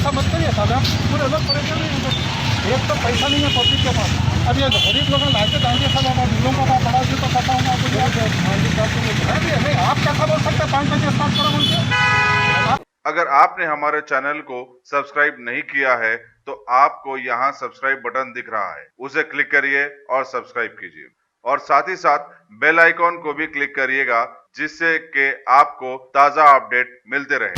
ऐसा मत करिए साहब, आप पूरे लोग परेशान नहीं होंगे। एक तो पैसा नहीं है पब्लिक के पास, अब ये गरीब लोग लाके डालिए सब, आप लोगों का बड़ा जी तो पता होगा आपको। नहीं, आप कैसा बोल सकते हैं 5 बजे स्टार्ट करो बोल के? अगर आपने हमारे चैनल को सब्सक्राइब नहीं किया है तो आपको यहाँ सब्सक्राइब बटन दिख रहा है, उसे क्लिक करिए और सब्सक्राइब कीजिए और साथ ही साथ बेल आइकॉन को भी क्लिक करिएगा जिससे कि आपको ताज़ा अपडेट मिलते रहे।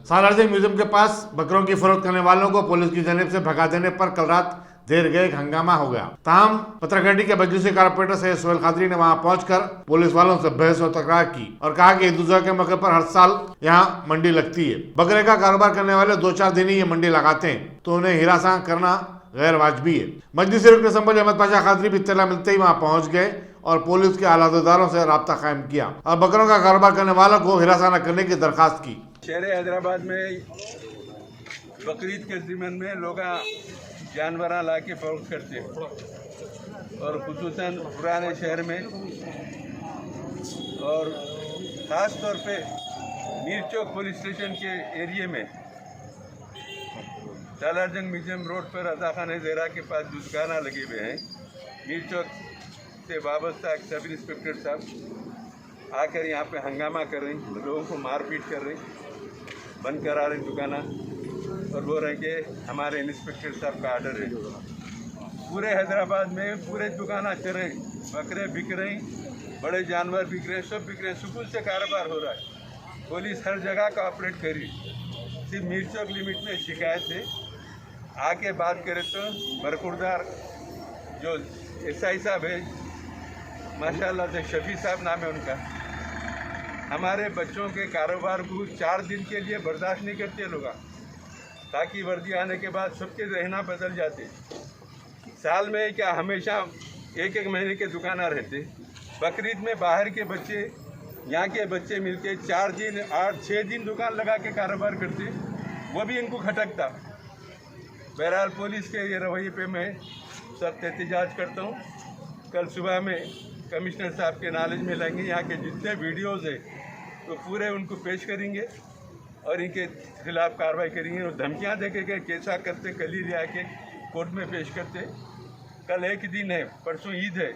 सालारजंग म्यूजियम के पास बकरों की फरोख्त करने वालों को पुलिस की जानिब से भगा देने पर कल रात देर गए हंगामा हो गया। ताहम पत्रकारिता के मजलिसी कारपोरेटर सैयद सोहेल खादरी ने वहां पहुंचकर पुलिस वालों से बहस और तकरार की और कहा कि ईद उल जुहा के मौके पर हर साल यहां मंडी लगती है। बकरे का कारोबार करने वाले 2-4 दिन ही ये मंडी लगाते हैं तो उन्हें हिरासत करना गैर वाजबी है। मजलिसी रुकन असम्बली अहमद पाशा खादरी भी इत्तला मिलते ही वहां पहुंच गए और पुलिस के आलादारों से राब्ता कायम किया और बकरों का कारोबार करने वालों को हिरासत न करने की दरखास्त की। शहर हैदराबाद में बकरीद के ज़िमन में लोग जानवर ला के फरोख्त करते हैं और खुसूसन पुराने शहर में और ख़ास तौर पे मीर चौक पुलिस स्टेशन के एरिए में सालारजंग म्यूजियम रोड पर रज़ा खान ज़ेरा के पास दुकाना लगे हुए हैं। मीर चौक से वाबस्ता एक सब इंस्पेक्टर साहब आकर यहाँ पे हंगामा कर रहे हैं, लोगों को मारपीट कर रहे हैं, बंद करा रहे दुकाना और बोल रहे हैं कि हमारे इंस्पेक्टर साहब का आर्डर है। पूरे हैदराबाद में पूरे दुकाना चल रहे, बकरे बिक रहे, बड़े जानवर बिक रहे, सब बिक रहे, सुकून से कारोबार हो रहा है। पुलिस हर जगह का ऑपरेट करी, सिर्फ मीर चौक लिमिट में शिकायत है। आके बात करें तो बरकुरदार जो एसआई साहब है माशाल्लाह से शफी साहब नाम है उनका, हमारे बच्चों के कारोबार को 4 दिन के लिए बर्दाश्त नहीं करते लोग, ताकि वर्दी आने के बाद सबके रहना बदल जाते। साल में क्या हमेशा 1-1 महीने के दुकाना रहते। बकरीद में बाहर के बच्चे यहाँ के बच्चे मिलके 4 दिन 8-6 दिन दुकान लगा के कारोबार करते, वो भी इनको खटकता। बहरहाल पुलिस के ये रवैये पे मैं सख्त एहतजाज करता हूँ। कल सुबह में कमिश्नर साहब के नॉलेज में लाएंगे, यहाँ के जितने वीडियोज़ है तो पूरे उनको पेश करेंगे और इनके खिलाफ कार्रवाई करेंगे और धमकियाँ देके के कैसा करते कल ही ले आके कोर्ट में पेश करते। कल एक दिन है, परसों ईद है,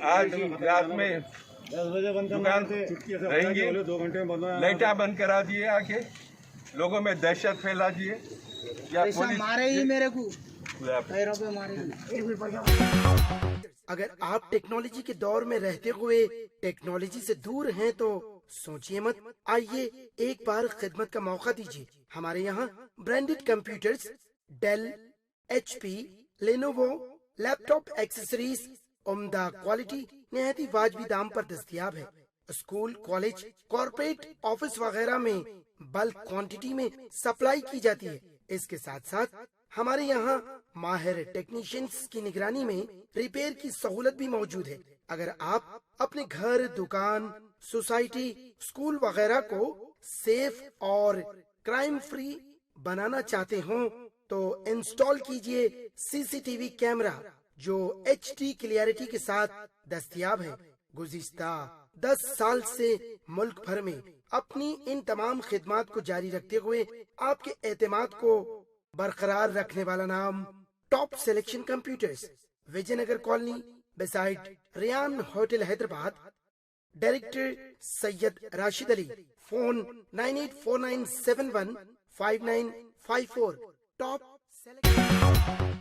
आज रात में 10 बजे बंद दुकान रहेंगे, 2 घंटे में बंद, लाइटा बंद करा दिए, आके लोगों में दहशत फैला दिए या पुलिस मारे ही मेरे को पैरों पे मारे। अगर आप टेक्नोलॉजी के दौर में रहते हुए टेक्नोलॉजी से दूर हैं तो सोचिए मत, आइए एक बार खिदमत का मौका दीजिए। हमारे यहाँ branded computers, Dell, HP, Lenovo, laptop accessories उम्दा क्वालिटी निहायती वाजबी दाम पर दस्तयाब है। स्कूल, कॉलेज, कॉर्पोरेट, ऑफिस वगैरह में बल्क क्वांटिटी में सप्लाई की जाती है। इसके साथ साथ हमारे यहाँ माहिर टेक्नीशियंस की निगरानी में रिपेयर की सहूलत भी मौजूद है। अगर आप अपने घर, दुकान, सोसाइटी, स्कूल वगैरह को सेफ और क्राइम फ्री बनाना चाहते हो तो इंस्टॉल कीजिए CCTV कैमरा जो HD क्लियरिटी के साथ दस्तयाब है। गुज़िश्ता 10 साल से मुल्क भर में अपनी इन तमाम खिदमात को जारी रखते हुए आपके एतमाद को बरकरार रखने वाला नाम top selection computers, Vijayanagar colony beside Riyan hotel Hyderabad. Director Syed Rashid Ali. Phone 9849715954। Top